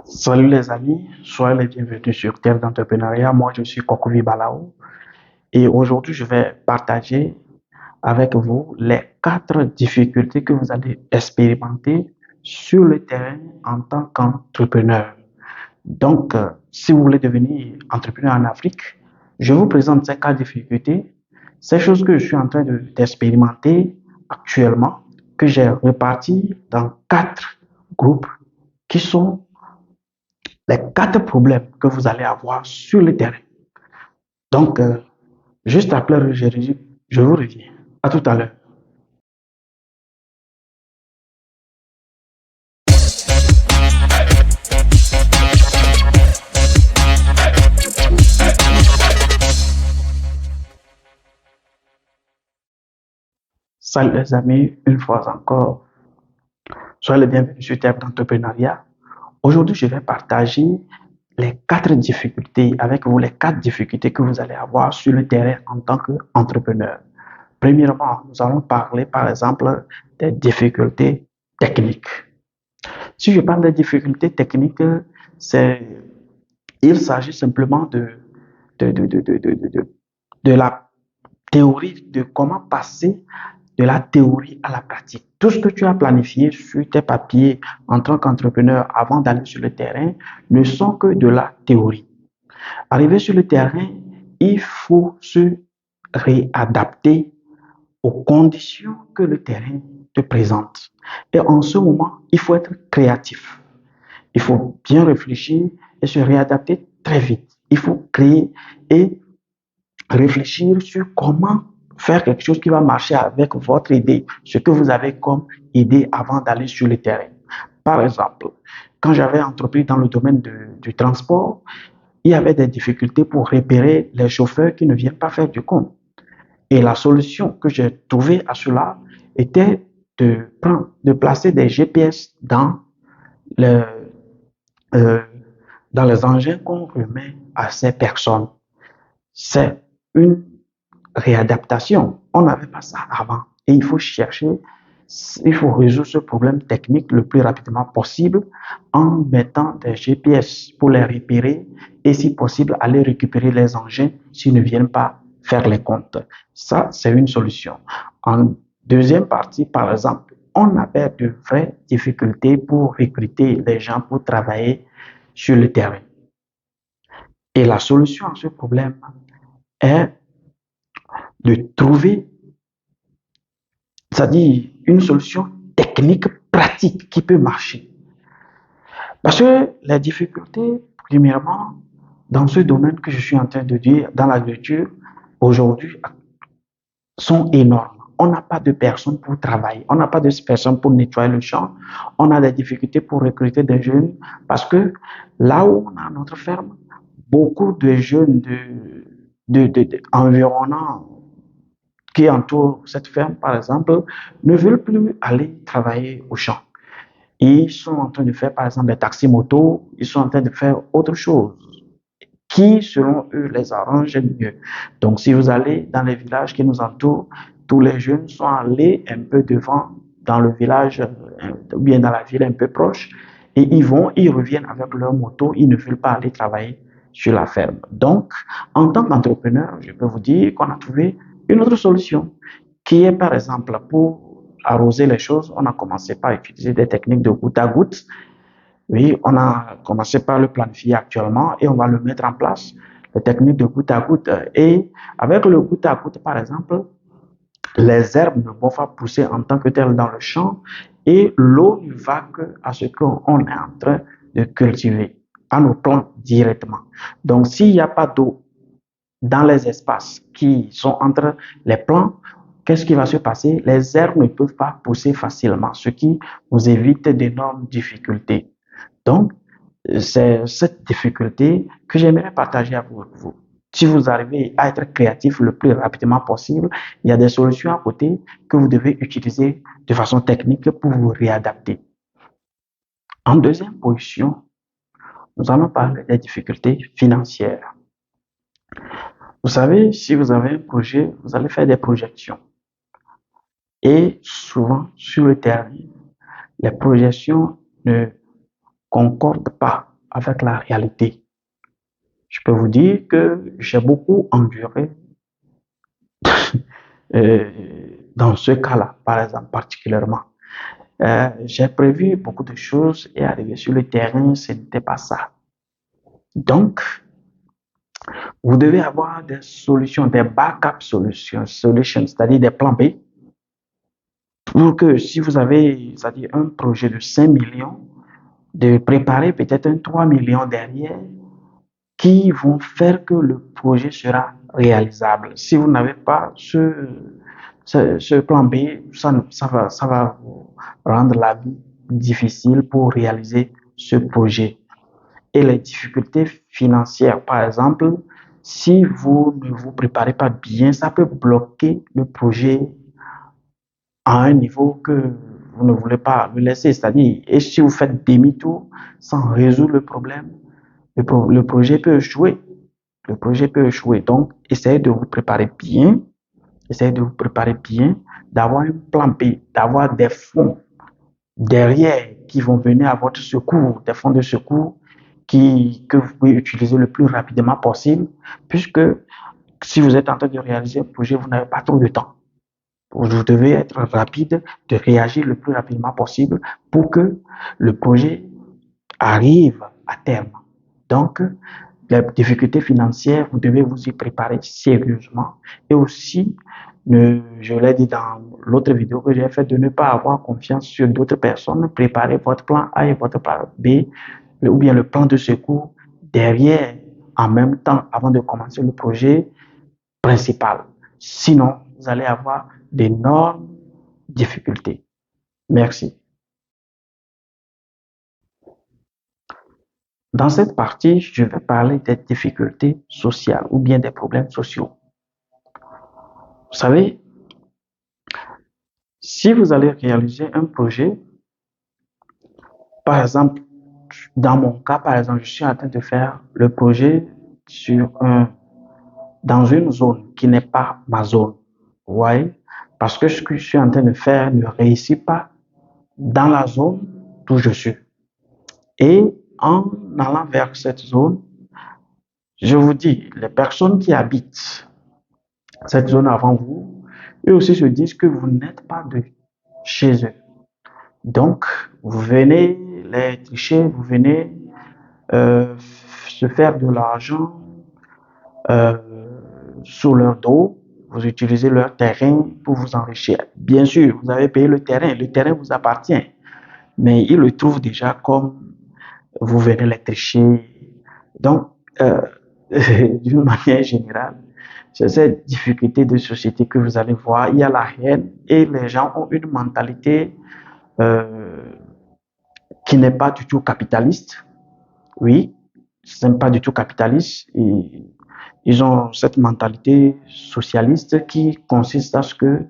Salut les amis, soyez les bienvenus sur Terre d'entrepreneuriat. Moi, je suis Kokovi Balao et aujourd'hui, je vais partager avec vous les 4 difficultés que vous allez expérimenter sur le terrain en tant qu'entrepreneur. Donc, si vous voulez devenir entrepreneur en Afrique, je vous présente ces 4 difficultés, ces choses que je suis en train d'expérimenter actuellement, que j'ai reparties dans 4 groupes qui sont les 4 problèmes que vous allez avoir sur le terrain. Donc, juste après le générique, je vous reviens. À tout à l'heure. Salut les amis, une fois encore, soyez les bienvenus sur Terre d'entrepreneuriat. Aujourd'hui, je vais partager les 4 difficultés avec vous, les 4 difficultés que vous allez avoir sur le terrain en tant qu'entrepreneur. Premièrement, nous allons parler par exemple des difficultés techniques. Si je parle des difficultés techniques, c'est il s'agit simplement de, de, de, de, de, de, de la théorie, de comment passer de la théorie à la pratique. Tout ce que tu as planifié sur tes papiers en tant qu'entrepreneur avant d'aller sur le terrain ne sont que de la théorie. Arrivé sur le terrain, il faut se réadapter aux conditions que le terrain te présente. Et en ce moment, il faut être créatif. Il faut bien réfléchir et se réadapter très vite. Il faut créer et réfléchir sur comment faire quelque chose qui va marcher avec votre idée, ce que vous avez comme idée avant d'aller sur le terrain. Par exemple, quand j'avais entrepris dans le domaine du transport, il y avait des difficultés pour repérer les chauffeurs qui ne viennent pas faire du compte. Et la solution que j'ai trouvée à cela était de placer des GPS le, euh, dans les engins qu'on remet à ces personnes. C'est une réadaptation. On n'avait pas ça avant. Et il faut chercher, il faut résoudre ce problème technique le plus rapidement possible en mettant des GPS pour les repérer et si possible aller récupérer les engins s'ils ne viennent pas faire les comptes. Ça, c'est une solution. En deuxième partie, par exemple, on avait de vraies difficultés pour recruter les gens pour travailler sur le terrain. Et la solution à ce problème est de trouver, c'est-à-dire une solution technique, pratique qui peut marcher. Parce que les difficultés, premièrement, dans ce domaine que je suis en train de dire, dans l'agriculture, aujourd'hui, sont énormes. On n'a pas de personnes pour travailler, on n'a pas de personnes pour nettoyer le champ, on a des difficultés pour recruter des jeunes parce que là où on a notre ferme, beaucoup de jeunes environnants qui entourent cette ferme, par exemple, ne veulent plus aller travailler au champ. Ils sont en train de faire, par exemple, des taxis motos, ils sont en train de faire autre chose qui, selon eux, les arrange mieux. Donc, si vous allez dans les villages qui nous entourent, tous les jeunes sont allés un peu devant dans le village ou bien dans la ville un peu proche et ils reviennent avec leur moto, ils ne veulent pas aller travailler sur la ferme. Donc, en tant qu'entrepreneur, je peux vous dire qu'on a trouvé une autre solution qui est, par exemple, pour arroser les choses, on a commencé par utiliser des techniques de goutte à goutte. Oui, on a commencé par le planifier actuellement et on va le mettre en place, les techniques de goutte à goutte. Et avec le goutte à goutte, par exemple, les herbes ne vont pas pousser en tant que telles dans le champ et l'eau ne va que à ce qu'on est en train de cultiver, à nos plantes directement. Donc, s'il n'y a pas d'eau dans les espaces qui sont entre les plants, qu'est-ce qui va se passer? Les herbes ne peuvent pas pousser facilement, ce qui nous évite d'énormes difficultés. Donc, c'est cette difficulté que j'aimerais partager avec vous. Si vous arrivez à être créatif le plus rapidement possible, il y a des solutions à côté que vous devez utiliser de façon technique pour vous réadapter. En deuxième position, nous allons parler des difficultés financières. Vous savez, si vous avez un projet, vous allez faire des projections. Et souvent, sur le terrain, les projections ne concordent pas avec la réalité. Je peux vous dire que j'ai beaucoup enduré euh, dans ce cas-là, par exemple, particulièrement. J'ai prévu beaucoup de choses et arrivé sur le terrain, ce n'était pas ça. Donc, vous devez avoir des solutions, des backup solutions, c'est-à-dire des plans B, pour que si vous avez, c'est-à-dire un projet de 5 millions, de préparer peut-être un 3 millions derrière qui vont faire que le projet sera réalisable. Si vous n'avez pas ce plan B, ça va vous rendre la vie difficile pour réaliser ce projet. Et les difficultés financières, par exemple, si vous ne vous préparez pas bien, ça peut bloquer le projet à un niveau que vous ne voulez pas le laisser. C'est-à-dire, et si vous faites demi-tour sans résoudre le problème, le projet peut échouer. Le projet peut échouer. Donc, essayez de vous préparer bien. Essayez de vous préparer bien, d'avoir un plan B, d'avoir des fonds derrière qui vont venir à votre secours, des fonds de secours que vous pouvez utiliser le plus rapidement possible, puisque si vous êtes en train de réaliser un projet, vous n'avez pas trop de temps. Vous devez être rapide, de réagir le plus rapidement possible pour que le projet arrive à terme. Donc, les difficultés financières, vous devez vous y préparer sérieusement. Et aussi, je l'ai dit dans l'autre vidéo que j'ai fait, de ne pas avoir confiance sur d'autres personnes. Préparez votre plan A et votre plan B, ou bien le plan de secours derrière, en même temps, avant de commencer le projet principal. Sinon, vous allez avoir d'énormes difficultés. Merci. Dans cette partie, je vais parler des difficultés sociales ou bien des problèmes sociaux. Vous savez, si vous allez réaliser un projet, par exemple, dans mon cas, par exemple, je suis en train de faire le projet dans une zone qui n'est pas ma zone. Vous voyez? Parce que ce que je suis en train de faire ne réussit pas dans la zone où je suis. Et en allant vers cette zone, je vous dis, les personnes qui habitent cette zone avant vous, eux aussi se disent que vous n'êtes pas de chez eux. Donc, vous venez les tricher, vous venez se faire de l'argent euh, sur leur dos, vous utilisez leur terrain pour vous enrichir. Bien sûr, vous avez payé le terrain vous appartient, mais ils le trouvent déjà comme vous venez les tricher. Donc, d'une manière générale, c'est cette difficulté de société que vous allez voir. Il y a la haine et les gens ont une mentalité euh, qui n'est pas du tout capitaliste. Oui, ce n'est pas du tout capitaliste. Et ils ont cette mentalité socialiste qui consiste à ce que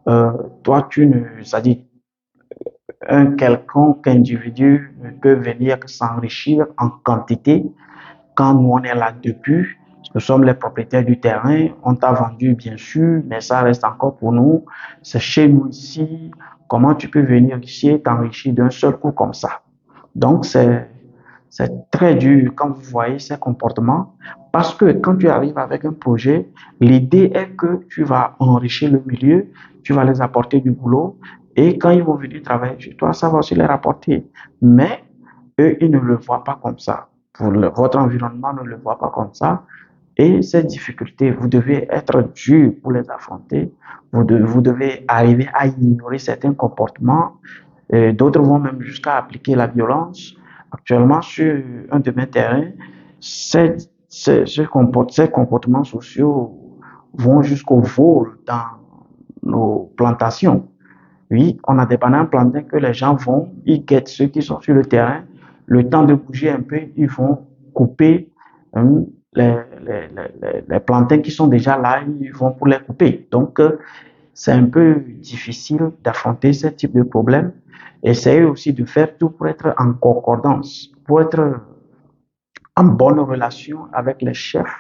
euh, toi, c'est-à-dire un quelconque individu ne peut venir s'enrichir en quantité quand nous on est là depuis. Nous sommes les propriétaires du terrain, on t'a vendu bien sûr, mais ça reste encore pour nous. C'est chez nous ici. Comment tu peux venir ici et t'enrichir d'un seul coup comme ça? Donc c'est très dur quand vous voyez ces comportements parce que quand tu arrives avec un projet, l'idée est que tu vas enrichir le milieu, tu vas les apporter du boulot et quand ils vont venir travailler chez toi, ça va aussi les rapporter. Mais eux, ils ne le voient pas comme ça. Votre environnement ne le voit pas comme ça. Et ces difficultés, vous devez être dur pour les affronter. Vous devez arriver à ignorer certains comportements. D'autres vont même jusqu'à appliquer la violence. Actuellement, sur un de mes terrains, ces comportements sociaux vont jusqu'au vol dans nos plantations. Oui, on a des bananes plantées que les gens vont, ils guettent ceux qui sont sur le terrain. Le temps de bouger un peu, ils vont couper hein, les plantains qui sont déjà là, ils vont pour les couper. Donc, c'est un peu difficile d'affronter ce type de problème. Essayez aussi de faire tout pour être en concordance, pour être en bonne relation avec les chefs,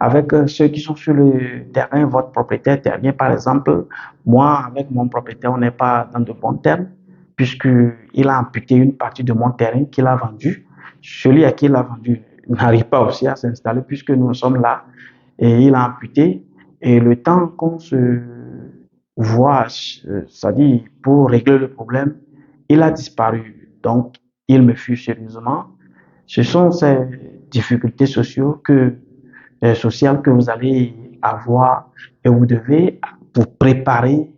avec ceux qui sont sur le terrain, votre propriétaire terrien, par exemple. Moi, avec mon propriétaire, on n'est pas dans de bons termes, puisqu'il a amputé une partie de mon terrain qu'il a vendu. celui à qui il a vendu n'arrive pas aussi à s'installer puisque nous sommes là et il a amputé. Et le temps qu'on se voit, c'est-à-dire pour régler le problème, il a disparu. Donc, il me fuit sérieusement. Ce sont ces difficultés sociales que vous allez avoir et vous devez vous préparer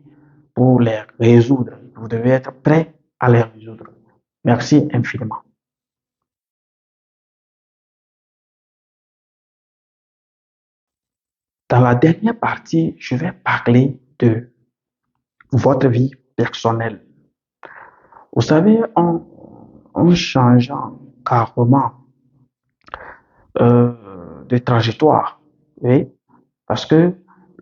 pour les résoudre. Vous devez être prêt à les résoudre. Merci infiniment. Dans la dernière partie, je vais parler de votre vie personnelle. Vous savez, en changeant carrément de trajectoire, oui, parce que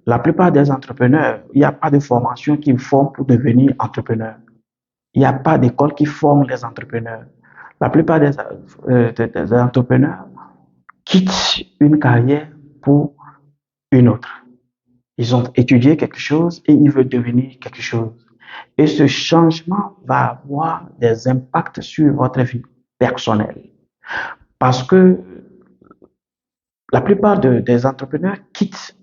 la plupart des entrepreneurs, il n'y a pas de formation qui forme pour devenir entrepreneur. Il n'y a pas d'école qui forme les entrepreneurs. La plupart des entrepreneurs quittent une carrière pour une autre. Ils ont étudié quelque chose et ils veulent devenir quelque chose. Et ce changement va avoir des impacts sur votre vie personnelle. Parce que la plupart des entrepreneurs quittent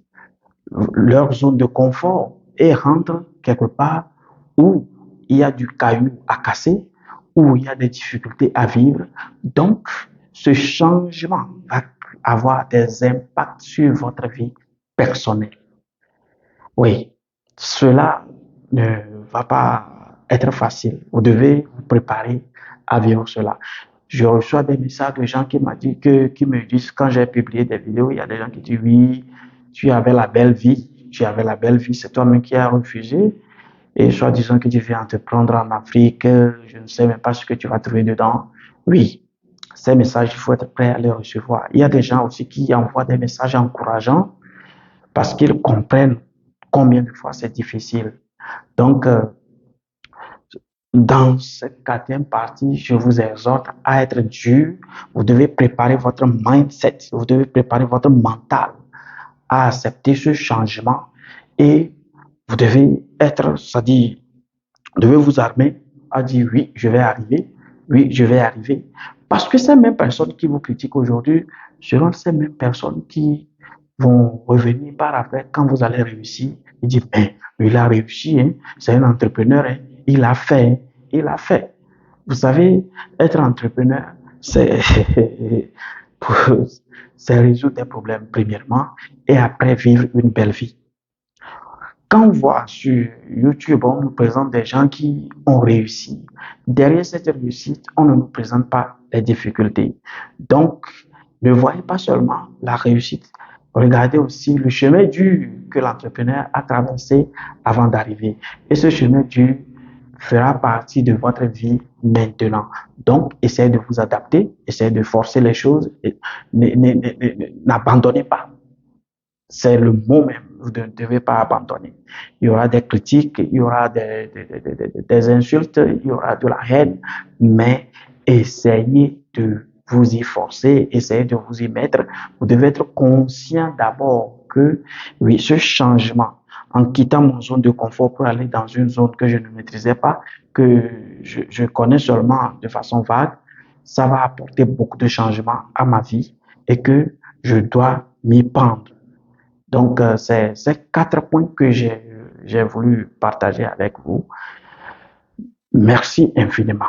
leur zone de confort et rentrent quelque part où il y a du caillou à casser, où il y a des difficultés à vivre. Donc, ce changement va avoir des impacts sur votre vie personnelle. Oui, cela ne va pas être facile. Vous devez vous préparer à vivre cela. Je reçois des messages de gens qui me disent, quand j'ai publié des vidéos, il y a des gens qui disent, oui, tu avais la belle vie, tu avais la belle vie, c'est toi-même qui as refusé. Et soit disant que tu viens entreprendre en Afrique, je ne sais même pas ce que tu vas trouver dedans. Oui, ces messages, il faut être prêt à les recevoir. Il y a des gens aussi qui envoient des messages encourageants parce qu'ils comprennent combien de fois c'est difficile. Donc, dans cette quatrième partie, je vous exhorte à être dur. Vous devez préparer votre mindset, vous devez préparer votre mental à accepter ce changement et vous devez être, c'est-à-dire, vous devez vous armer à dire oui, je vais arriver, oui, je vais arriver. Parce que ces mêmes personnes qui vous critiquent aujourd'hui seront ces mêmes personnes qui vont revenir par après quand vous allez réussir. Ils disent, ben, il a réussi, hein, c'est un entrepreneur, hein, il a fait, hein, il a fait. Vous savez, être entrepreneur, c'est c'est résoudre des problèmes premièrement et après vivre une belle vie. Quand on voit sur YouTube, on nous présente des gens qui ont réussi. Derrière cette réussite, on ne nous présente pas les difficultés. Donc, ne voyez pas seulement la réussite, regardez aussi le chemin dur que l'entrepreneur a traversé avant d'arriver. Et ce chemin dur fera partie de votre vie maintenant. Donc, essayez de vous adapter, essayez de forcer les choses, n'abandonnez pas. C'est le mot même. Vous ne devez pas abandonner. Il y aura des critiques, il y aura des insultes, il y aura de la haine, mais essayez de vous y forcer, essayez de vous y mettre. Vous devez être conscient d'abord que, oui, ce changement, en quittant mon zone de confort pour aller dans une zone que je ne maîtrisais pas, que je connais seulement de façon vague, ça va apporter beaucoup de changements à ma vie et que je dois m'y prendre. Donc, c'est ces 4 points que j'ai voulu partager avec vous. Merci infiniment.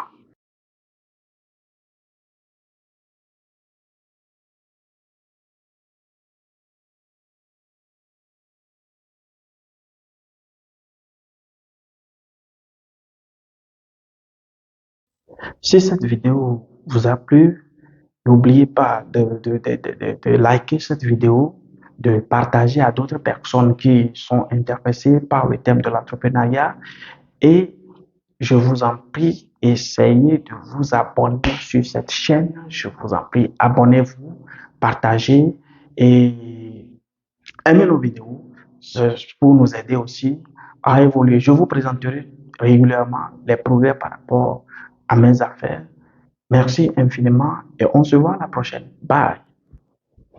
Si cette vidéo vous a plu, n'oubliez pas de liker cette vidéo, de partager à d'autres personnes qui sont intéressées par le thème de l'entrepreneuriat et je vous en prie, essayez de vous abonner sur cette chaîne. Je vous en prie, abonnez-vous, partagez et aimez nos vidéos pour nous aider aussi à évoluer. Je vous présenterai régulièrement les progrès par rapport à mes affaires. Merci infiniment et on se voit la prochaine. Bye.